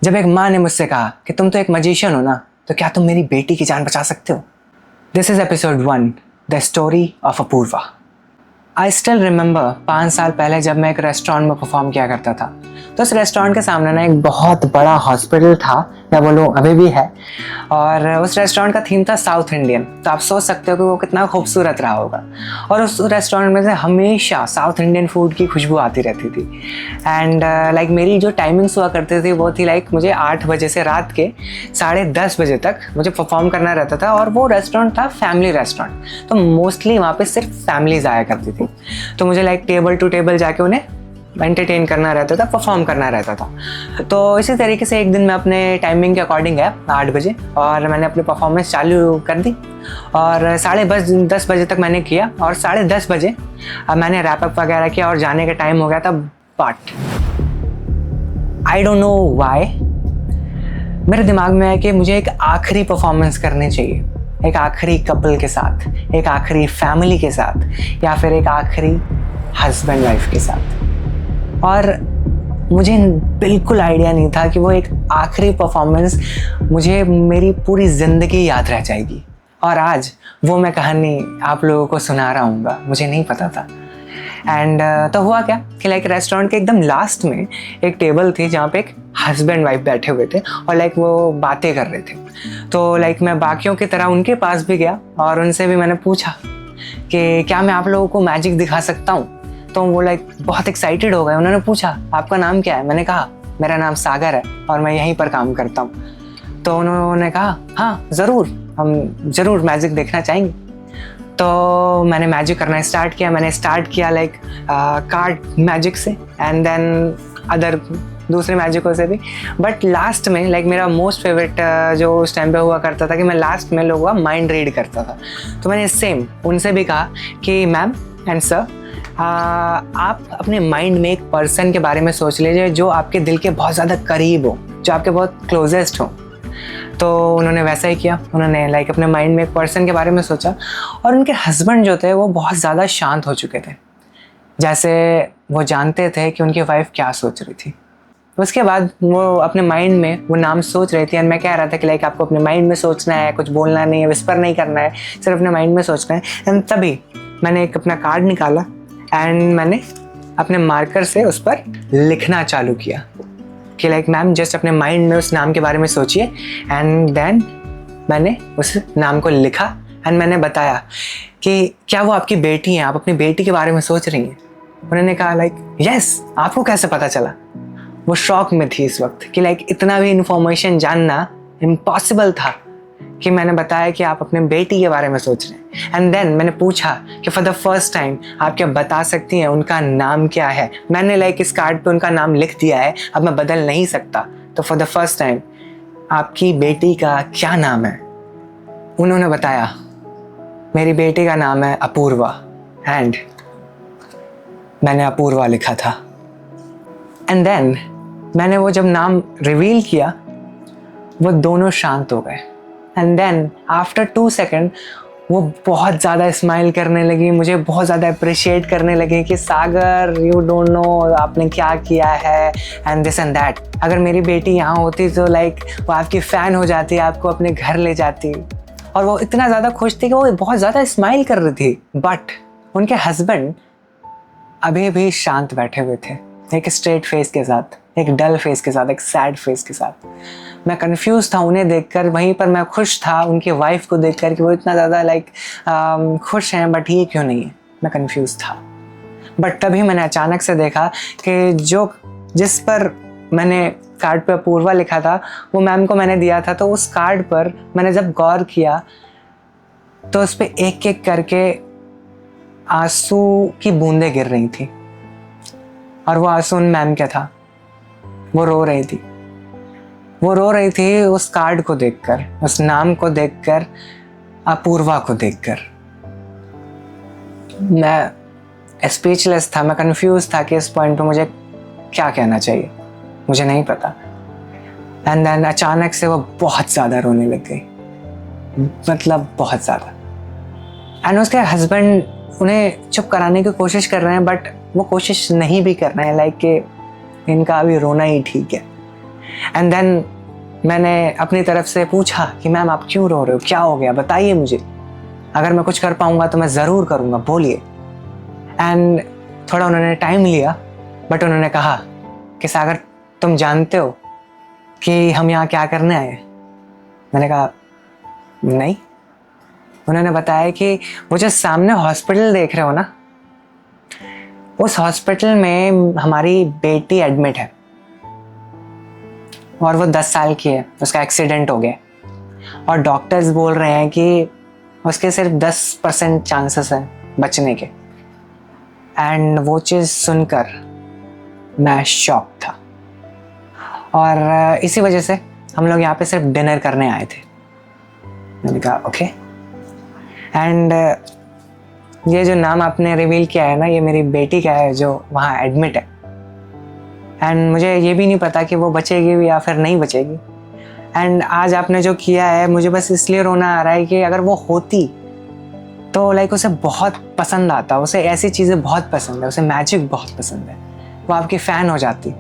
जब एक माँ ने मुझसे कहा कि तुम तो एक मजिशियन हो ना, तो क्या तुम मेरी बेटी की जान बचा सकते हो? This is episode 1, the story of Apurva. I still remember 5 साल पहले जब मैं एक रेस्टोरेंट में परफॉर्म किया करता था, तो उस रेस्टोरेंट के सामने ना एक बहुत बड़ा हॉस्पिटल था, या बोलो अभी भी है। और उस रेस्टोरेंट का थीम था साउथ इंडियन। तो आप सोच सकते हो कि वो कितना खूबसूरत रहा होगा। और उस रेस्टोरेंट में से हमेशा साउथ इंडियन फूड की खुशबू आती रहती थी। एंड लाइक मेरी जो टाइमिंग्स हुआ करती थी वो थी लाइक मुझे 8 बजे से रात के 10:30 बजे तक मुझे परफॉर्म करना रहता था। और वो रेस्टोरेंट था फैमिली रेस्टोरेंट, तो मोस्टली वहाँ पे सिर्फ फैमिलीज आया करती थी। तो मुझे लाइक टेबल टू टेबल जाके उन्हें एंटरटेन करना रहता था, परफॉर्म करना रहता था। तो इसी तरीके से एक दिन मैं अपने टाइमिंग के अकॉर्डिंग गया 8 बजे, और मैंने अपनी परफॉर्मेंस चालू कर दी। और 10:30 बजे तक मैंने किया, और 10:30 बजे मैंने रैप अप वगैरह किया और जाने का टाइम हो गया था। But I don't know why मेरे दिमाग में आया कि मुझे एक आखिरी परफॉर्मेंस करनी चाहिए, एक आखिरी कपल के साथ, एक आखिरी फैमिली के साथ, या फिर एक आखिरी हस्बैंड वाइफ के साथ। और मुझे बिल्कुल आइडिया नहीं था कि वो एक आखिरी परफॉर्मेंस मुझे मेरी पूरी ज़िंदगी याद रह जाएगी। और आज वो मैं कहानी आप लोगों को सुना रहा हूँ, मुझे नहीं पता था। एंड तो हुआ क्या कि लाइक रेस्टोरेंट के एकदम लास्ट में एक टेबल थी जहाँ पे एक हस्बैंड वाइफ बैठे हुए थे, और लाइक वो बातें कर रहे थे। तो लाइक मैं बाकियों की तरह उनके पास भी गया, और उनसे भी मैंने पूछा कि क्या मैं आप लोगों को मैजिक दिखा सकता हूँ? तो वो लाइक बहुत एक्साइटेड हो गए। उन्होंने पूछा आपका नाम क्या है? मैंने कहा मेरा नाम सागर है और मैं यहीं पर काम करता हूँ। तो उन्होंने कहा हाँ ज़रूर, हम ज़रूर मैजिक देखना चाहेंगे। तो मैंने मैजिक करना स्टार्ट किया। मैंने स्टार्ट किया लाइक कार्ड मैजिक से, एंड देन अदर दूसरे मैजिकों से भी। बट लास्ट में लाइक मेरा मोस्ट फेवरेट जो उस टाइम पे हुआ करता था कि मैं लास्ट में लोगों का माइंड रीड करता था। तो मैंने सेम उनसे भी कहा कि मैम एंड सर, आप अपने माइंड में एक पर्सन के बारे में सोच लीजिए जो आपके दिल के बहुत ज़्यादा करीब हो, जो आपके बहुत क्लोजेस्ट हो। तो उन्होंने वैसा ही किया। उन्होंने लाइक अपने माइंड में एक पर्सन के बारे में सोचा, और उनके हस्बैंड जो थे वो बहुत ज़्यादा शांत हो चुके थे, जैसे वो जानते थे कि उनकी वाइफ क्या सोच रही थी। उसके बाद वो अपने माइंड में वो नाम सोच रही थी, और मैं कह रहा था कि लाइक आपको अपने माइंड में सोचना है, कुछ बोलना नहीं है, विस्पर नहीं करना है, सिर्फ अपने माइंड में सोचना है। एंड तभी मैंने एक अपना कार्ड निकाला, एंड मैंने अपने मार्कर से उस पर लिखना चालू किया कि लाइक मैम जस्ट अपने माइंड में उस नाम के बारे में सोचिए। एंड देन मैंने उस नाम को लिखा, एंड मैंने बताया कि क्या वो आपकी बेटी हैं, आप अपनी बेटी के बारे में सोच रही हैं? उन्होंने कहा लाइक यस, आपको कैसे पता चला? वो शॉक में थी इस वक्त कि लाइक इतना भी इंफॉर्मेशन जानना इम्पॉसिबल था कि मैंने बताया कि आप अपने बेटी के बारे में सोच रहे हैं। एंड देन मैंने पूछा कि फॉर द फर्स्ट टाइम आप क्या बता सकती हैं उनका नाम क्या है? मैंने लाइक इस कार्ड पे उनका नाम लिख दिया है, अब मैं बदल नहीं सकता। तो फॉर द फर्स्ट टाइम आपकी बेटी का क्या नाम है? उन्होंने बताया मेरी बेटी का नाम है अपूर्वा, एंड मैंने अपूर्वा लिखा था। एंड देन मैंने वो जब नाम रिवील किया, वो दोनों शांत हो गए। एंड देन आफ्टर 2 सेकेंड वो बहुत ज़्यादा स्माइल करने लगी, मुझे बहुत ज़्यादा अप्रिशिएट करने लगे कि सागर यू डोंट नो आपने क्या किया है, एंड दिस एंड दैट। अगर मेरी बेटी यहाँ होती तो लाइक वो आपकी फ़ैन हो जाती, आपको अपने घर ले जाती। और वो इतना ज़्यादा खुश थी कि वो बहुत ज़्यादा स्माइल कर रही थी। बट उनके हस्बैंड अभी भी शांत बैठे हुए थे, एक स्ट्रेट फेस के साथ, एक डल फेस के साथ, एक सैड फेस के साथ। मैं कंफ्यूज था उन्हें देखकर, वहीं पर मैं खुश था उनकी वाइफ को देखकर कि वो इतना ज़्यादा लाइक खुश हैं, बट ये क्यों नहीं है। मैं कंफ्यूज था। बट तभी मैंने अचानक से देखा कि जिस पर मैंने कार्ड पे अपूर्वा लिखा था वो मैम को मैंने दिया था। तो उस कार्ड पर मैंने जब गौर किया तो उस पर एक एक करके आंसू की बूंदें गिर रही थी, और वो आंसू उन मैम का था। वो रो रही थी, वो रो रही थी उस कार्ड को देखकर, उस नाम को देखकर, अपूर्वा को देखकर। मैं स्पीचलेस था, मैं कंफ्यूज था कि इस पॉइंट पे मुझे क्या कहना चाहिए, मुझे नहीं पता। एंड देन अचानक से वो बहुत ज़्यादा रोने लग गई, मतलब बहुत ज़्यादा। एंड उसके हस्बैंड उन्हें चुप कराने की कोशिश कर रहे हैं, बट वो कोशिश नहीं भी कर रहे हैं, लाइक कि इनका अभी रोना ही ठीक है। एंड देन मैंने अपनी तरफ से पूछा कि मैम आप क्यों रो रहे हो, क्या हो गया, बताइए मुझे, अगर मैं कुछ कर पाऊँगा तो मैं ज़रूर करूँगा, बोलिए। एंड थोड़ा उन्होंने टाइम लिया, बट उन्होंने कहा कि सागर तुम जानते हो कि हम यहाँ क्या करने आए हैं? मैंने कहा नहीं। उन्होंने बताया कि वो जो सामने हॉस्पिटल देख रहे हो ना, उस हॉस्पिटल में हमारी बेटी एडमिट है और वो 10 साल की है, उसका एक्सीडेंट हो गया और डॉक्टर्स बोल रहे हैं कि उसके सिर्फ 10% चांसेस हैं बचने के। एंड वो चीज़ सुनकर मैं शॉक था और इसी वजह से हम लोग यहाँ पे सिर्फ डिनर करने आए थे। मैंने कहा ओके। एंड ये जो नाम आपने रिवील किया है ना, ये मेरी बेटी का है जो वहाँ एडमिट है। एंड मुझे ये भी नहीं पता कि वो बचेगी या फिर नहीं बचेगी। एंड आज आपने जो किया है, मुझे बस इसलिए रोना आ रहा है कि अगर वो होती तो लाइक उसे बहुत पसंद आता, उसे ऐसी चीज़ें बहुत पसंद है, उसे मैजिक बहुत पसंद है, वो आपकी फ़ैन हो जाती।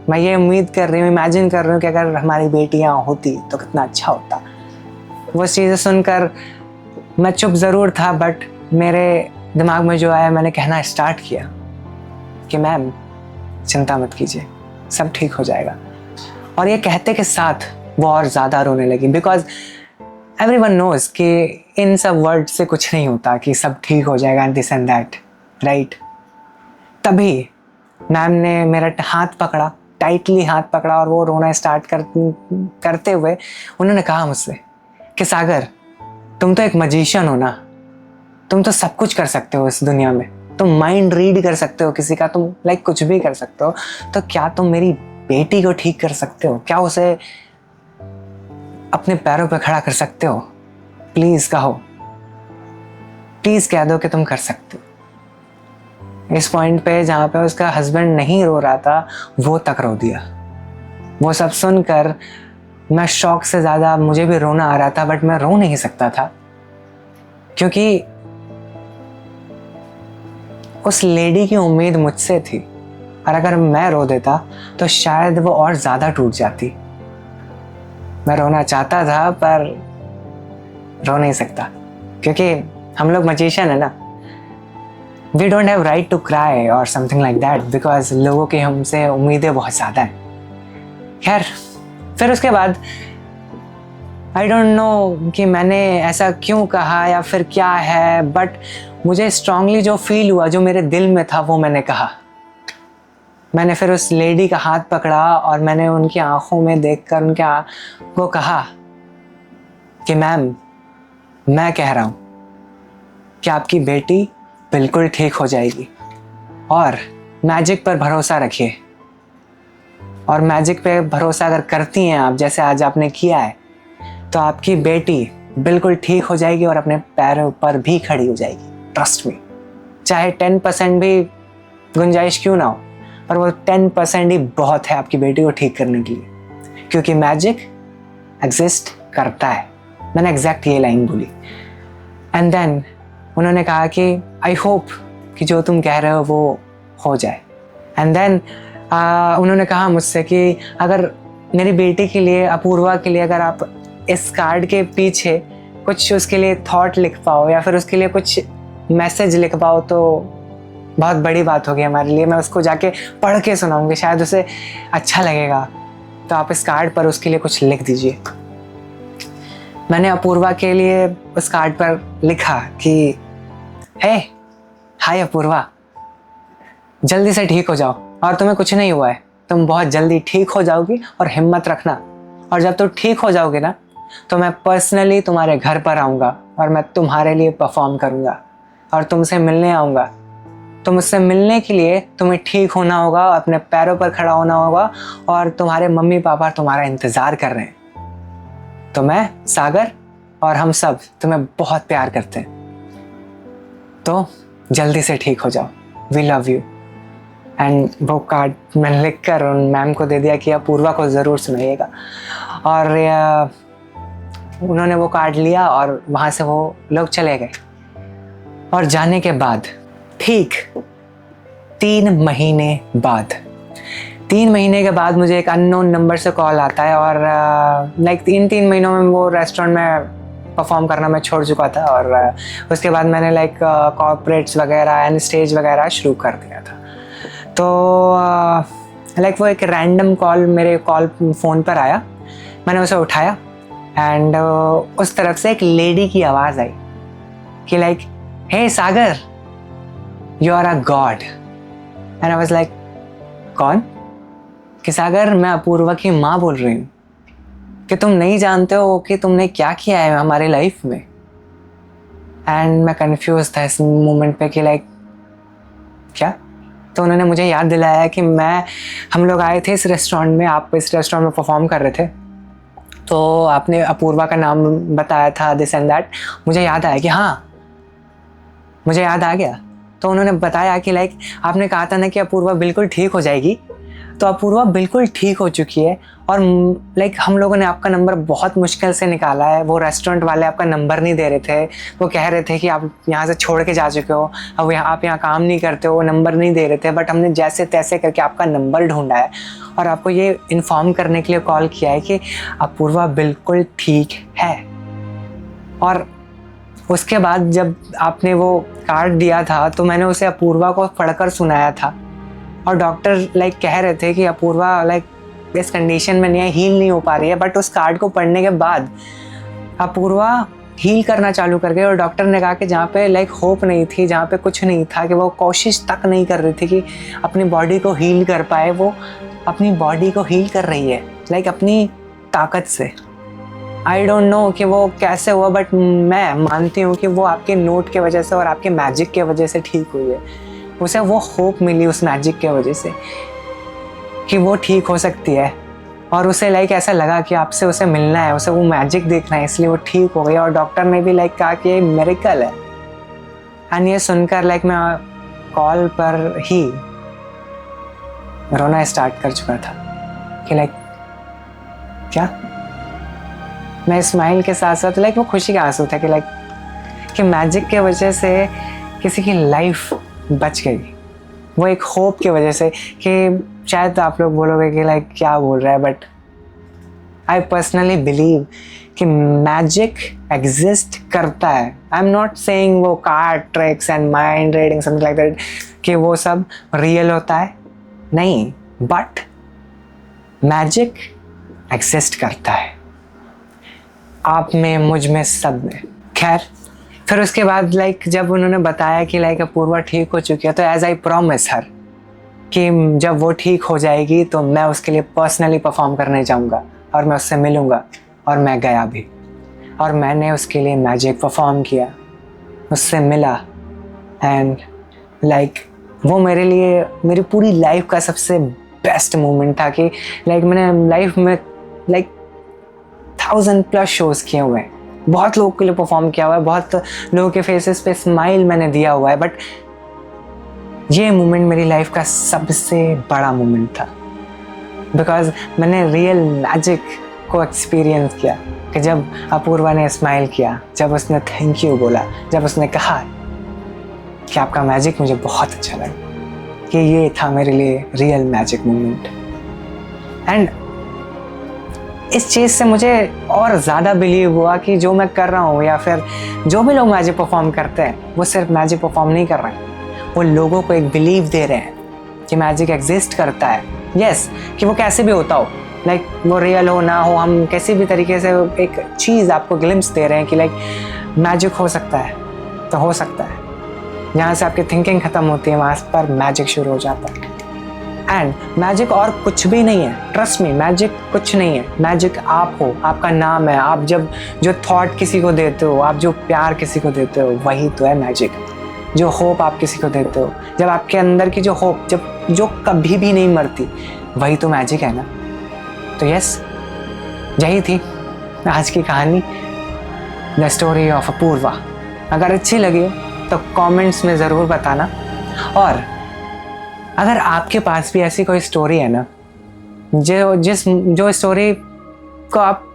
मैं ये उम्मीद कर रही हूँ, इमेजिन कर रही हूँ कि अगर हमारी बेटी यहाँ होती तो कितना अच्छा होता। वो चीज़ें सुनकर मैं चुप ज़रूर था, बट मेरे दिमाग में जो आया मैंने कहना स्टार्ट किया कि मैम चिंता मत कीजिए, सब ठीक हो जाएगा। और ये कहते के साथ वो और ज़्यादा रोने लगी, बिकॉज एवरीवन नोज कि इन सब वर्ड से कुछ नहीं होता कि सब ठीक हो जाएगा and this and that, right. तभी मैम ने मेरा हाथ पकड़ा, टाइटली हाथ पकड़ा, और वो रोना स्टार्ट करते हुए उन्होंने कहा मुझसे कि सागर तुम तो एक मजिशियन हो ना, तुम तो सब कुछ कर सकते हो इस दुनिया में, तुम माइंड रीड कर सकते हो किसी का, तुम लाइक कुछ भी कर सकते हो, तो क्या तुम मेरी बेटी को ठीक कर सकते हो? क्या उसे अपने पैरों पर खड़ा कर सकते हो? प्लीज कहो, प्लीज कह दो कि तुम कर सकते हो। इस पॉइंट पे जहाँ पे उसका हस्बैंड नहीं रो रहा था, वो तक रो दिया। वो सब सुनकर मैं शौक से ज़्यादा, मुझे भी रोना आ रहा था, बट मैं रो नहीं सकता था क्योंकि उस लेडी की उम्मीद मुझसे थी, और अगर मैं रो देता तो शायद वो और ज़्यादा टूट जाती। मैं रोना चाहता था पर रो नहीं सकता क्योंकि हम लोग मजिशियन है ना, we don't have right to cry और समथिंग लाइक दैट, बिकॉज लोगों की हमसे उम्मीदें बहुत ज़्यादा हैं। खैर, फिर उसके बाद आई डोंट नो कि मैंने ऐसा क्यों कहा या फिर क्या है, बट मुझे स्ट्रांगली जो फील हुआ, जो मेरे दिल में था, वो मैंने कहा। मैंने फिर उस लेडी का हाथ पकड़ा और मैंने उनकी आंखों में देखकर उनके को कहा कि मैम, मैं कह रहा हूँ कि आपकी बेटी बिल्कुल ठीक हो जाएगी, और मैजिक पर भरोसा रखिए। और मैजिक पे भरोसा अगर करती हैं आप, जैसे आज आपने किया है, तो आपकी बेटी बिल्कुल ठीक हो जाएगी और अपने पैरों पर भी खड़ी हो जाएगी। ट्रस्ट मी, चाहे 10% भी गुंजाइश क्यों ना हो, पर वो 10% ही बहुत है आपकी बेटी को ठीक करने के लिए, क्योंकि मैजिक एग्जिस्ट करता है। मैंने एग्जैक्ट ये लाइन बोली। एंड देन उन्होंने कहा कि आई होप कि जो तुम कह रहे हो वो हो जाए। एंड देन उन्होंने कहा मुझसे कि अगर मेरी बेटी के लिए, अपूर्वा के लिए, अगर आप इस कार्ड के पीछे कुछ उसके लिए थॉट लिख पाओ या फिर उसके लिए कुछ मैसेज लिख पाओ तो बहुत बड़ी बात होगी हमारे लिए। मैं उसको जाके पढ़ के सुनाऊंगी, शायद उसे अच्छा लगेगा, तो आप इस कार्ड पर उसके लिए कुछ लिख दीजिए। मैंने अपूर्वा के लिए उस कार्ड पर लिखा कि हे हाय अपूर्वा, जल्दी से ठीक हो जाओ, और तुम्हें कुछ नहीं हुआ है, तुम बहुत जल्दी ठीक हो जाओगी, और हिम्मत रखना। और जब तुम ठीक हो जाओगे ना, तो मैं पर्सनली तुम्हारे घर पर आऊँगा और मैं तुम्हारे लिए परफॉर्म करूँगा और तुमसे मिलने आऊँगा। तो मुझसे मिलने के लिए तुम्हें ठीक होना होगा, अपने पैरों पर खड़ा होना होगा, और तुम्हारे मम्मी पापा तुम्हारा इंतज़ार कर रहे हैं। तो मैं, सागर और हम सब तुम्हें बहुत प्यार करते हैं, तो जल्दी से ठीक हो जाओ, वी लव यू। एंड वो कार्ड मैंने लिख कर उन मैम को दे दिया कि अपूर्वा को ज़रूर सुनाइएगा। और उन्होंने वो कार्ड लिया और वहाँ से वो लोग चले गए। और जाने के बाद ठीक 3 महीने बाद 3 महीने के बाद मुझे एक अननोन नंबर से कॉल आता है और लाइक 3 महीनों में वो रेस्टोरेंट में परफॉर्म करना मैं छोड़ चुका था और उसके बाद मैंने लाइक कॉर्पोरेट्स वगैरह एंड स्टेज वगैरह शुरू कर दिया था। तो लाइक वो एक रैंडम कॉल मेरे फ़ोन पर आया, मैंने उसे उठाया एंड उस तरफ से एक लेडी की आवाज़ आई कि like, hey Sagar, you are a god. And I was like, कौन? कि सागर, मैं अपूर्वा की माँ बोल रही हूँ, कि तुम नहीं जानते हो कि तुमने क्या किया है हमारे लाइफ में। एंड मैं कंफ्यूज था इस मोमेंट पे कि लाइक क्या। तो उन्होंने मुझे याद दिलाया कि हम लोग आए थे इस रेस्टोरेंट में, आप इस रेस्टोरेंट में परफॉर्म कर रहे थे, तो आपने अपूर्वा का नाम बताया था, दिस एंड दैट। मुझे याद आया कि हाँ, मुझे याद आ गया। तो उन्होंने बताया कि लाइक आपने कहा था ना कि अपूर्वा बिल्कुल ठीक हो जाएगी, तो अपूर्वा बिल्कुल ठीक हो चुकी है। और लाइक हम लोगों ने आपका नंबर बहुत मुश्किल से निकाला है। वो रेस्टोरेंट वाले आपका नंबर नहीं दे रहे थे, वो कह रहे थे कि आप यहाँ से छोड़ के जा चुके हो, अब आप यहाँ काम नहीं करते हो, नंबर नहीं दे रहे थे। बट हमने जैसे तैसे करके आपका नंबर ढूंढा है और आपको ये इन्फॉर्म करने के लिए कॉल किया है कि अपूर्वा बिल्कुल ठीक है। और उसके बाद जब आपने वो कार्ड दिया था तो मैंने उसे अपूर्वा को पढ़कर सुनाया था और डॉक्टर लाइक कह रहे थे कि अपूर्वा लाइक इस कंडीशन में नहीं है, हील नहीं हो पा रही है। बट उस कार्ड को पढ़ने के बाद अपूर्वा हील करना चालू कर गई और डॉक्टर ने कहा कि जहाँ पे लाइक होप नहीं थी, जहाँ पे कुछ नहीं था, कि वो कोशिश तक नहीं कर रही थी कि अपनी बॉडी को हील कर पाए, वो अपनी बॉडी को हील कर रही है लाइक अपनी ताकत से। आई डोंट नो कि वो कैसे हुआ, बट मैं मानती हूँ कि वो आपके नोट के वजह से और आपके मैजिक के वजह से ठीक हुई है। उसे वो होप मिली उस मैजिक के वजह से कि वो ठीक हो सकती है, और उसे लाइक ऐसा लगा कि आपसे उसे मिलना है, उसे वो मैजिक देखना है, इसलिए वो ठीक हो गई। और डॉक्टर ने भी लाइक कहा कि ये मिरेकल है। एंड ये सुनकर लाइक मैं कॉल पर ही रोना स्टार्ट कर चुका था कि लाइक क्या। मैं स्माइल के साथ साथ लाइक वो खुशी का आंसू था कि लाइक कि मैजिक के वजह से किसी की लाइफ बच गई, वो एक होप की वजह से। कि शायद आप लोग बोलोगे कि लाइक क्या बोल रहा है, बट आई पर्सनली बिलीव कि मैजिक एग्जिस्ट करता है। आई एम नॉट सेइंग वो card tricks and mind reading something like that कि वो सब रियल होता है, नहीं, बट मैजिक एग्जिस्ट करता है आप में, मुझ में, सब में। खैर, फिर उसके बाद लाइक जब उन्होंने बताया कि लाइक अपूर्वा ठीक हो चुकी है, तो एज आई प्रॉमिस हर कि जब वो ठीक हो जाएगी तो मैं उसके लिए पर्सनली परफॉर्म करने जाऊंगा और मैं उससे मिलूंगा। और मैं गया भी और मैंने उसके लिए मैजिक परफॉर्म किया, उससे मिला। एंड लाइक वो मेरे लिए मेरी पूरी लाइफ का सबसे बेस्ट मोमेंट था कि लाइक मैंने लाइफ में लाइक 1000+ शोज़ किए हुए हैं, बहुत लोगों के लिए परफॉर्म किया हुआ है, बहुत लोगों के फेसेस पे स्माइल मैंने दिया हुआ है, बट ये मोमेंट मेरी लाइफ का सबसे बड़ा मोमेंट था। बिकॉज मैंने रियल मैजिक को एक्सपीरियंस किया कि जब अपूर्वा ने स्माइल किया, जब उसने थैंक यू बोला, जब उसने कहा कि आपका मैजिक मुझे बहुत अच्छा लगा, कि ये था मेरे लिए रियल मैजिक मोमेंट। एंड इस चीज़ से मुझे और ज़्यादा बिलीव हुआ कि जो मैं कर रहा हूँ या फिर जो भी लोग मैजिक परफॉर्म करते हैं, वो सिर्फ मैजिक परफॉर्म नहीं कर रहे हैं, वो लोगों को एक बिलीव दे रहे हैं कि मैजिक एग्जिस्ट करता है। यस, कि वो कैसे भी होता हो, लाइक वो रियल हो ना हो, हम किसी भी तरीके से एक चीज़ आपको ग्लिम्स दे रहे हैं कि लाइक मैजिक हो सकता है, तो हो सकता है। जहाँ से आपकी थिंकिंग ख़त्म होती है वहाँ पर मैजिक शुरू हो जाता है। एंड मैजिक और कुछ भी नहीं है, ट्रस्ट मी, मैजिक कुछ नहीं है। मैजिक आप हो, आपका नाम है। आप जब जो थॉट किसी को देते हो, आप जो प्यार किसी को देते हो, वही तो है मैजिक। जो होप आप किसी को देते हो, जब आपके अंदर की जो होप जो कभी भी नहीं मरती, वही तो मैजिक है ना। तो यस, यही थी आज की कहानी, द स्टोरी ऑफ अपूर्वा। अगर अच्छी लगी तो कमेंट्स में ज़रूर बताना, और अगर आपके पास भी ऐसी कोई स्टोरी है ना, जो स्टोरी को आप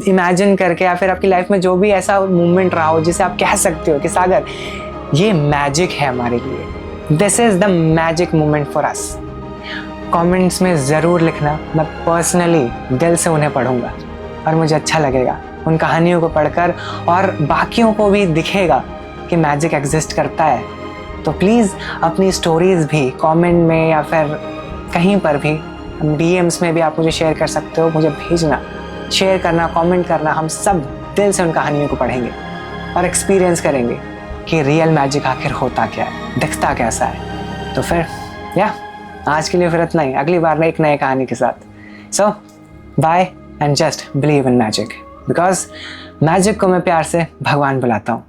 इमेजिन करके या फिर आपकी लाइफ में जो भी ऐसा मोमेंट रहा हो जिसे आप कह सकते हो कि सागर ये मैजिक है हमारे लिए, this is the magic moment for us, comments में ज़रूर लिखना। मैं पर्सनली दिल से उन्हें पढ़ूंगा और मुझे अच्छा लगेगा उन कहानियों को पढ़कर, और बाकियों को भी दिखेगा कि मैजिक एग्जिस्ट करता है। तो प्लीज़ अपनी स्टोरीज़ भी कमेंट में या फिर कहीं पर भी, डीएम्स में भी आप मुझे शेयर कर सकते हो। मुझे भेजना, शेयर करना, कमेंट करना। हम सब दिल से उन कहानियों को पढ़ेंगे और एक्सपीरियंस करेंगे कि रियल मैजिक आखिर होता क्या है, दिखता कैसा है। तो फिर आज के लिए फिर इतना ही। अगली बार एक नई कहानी के साथ। So bye and just believe in magic, because magic को मैं प्यार से भगवान बुलाता हूँ।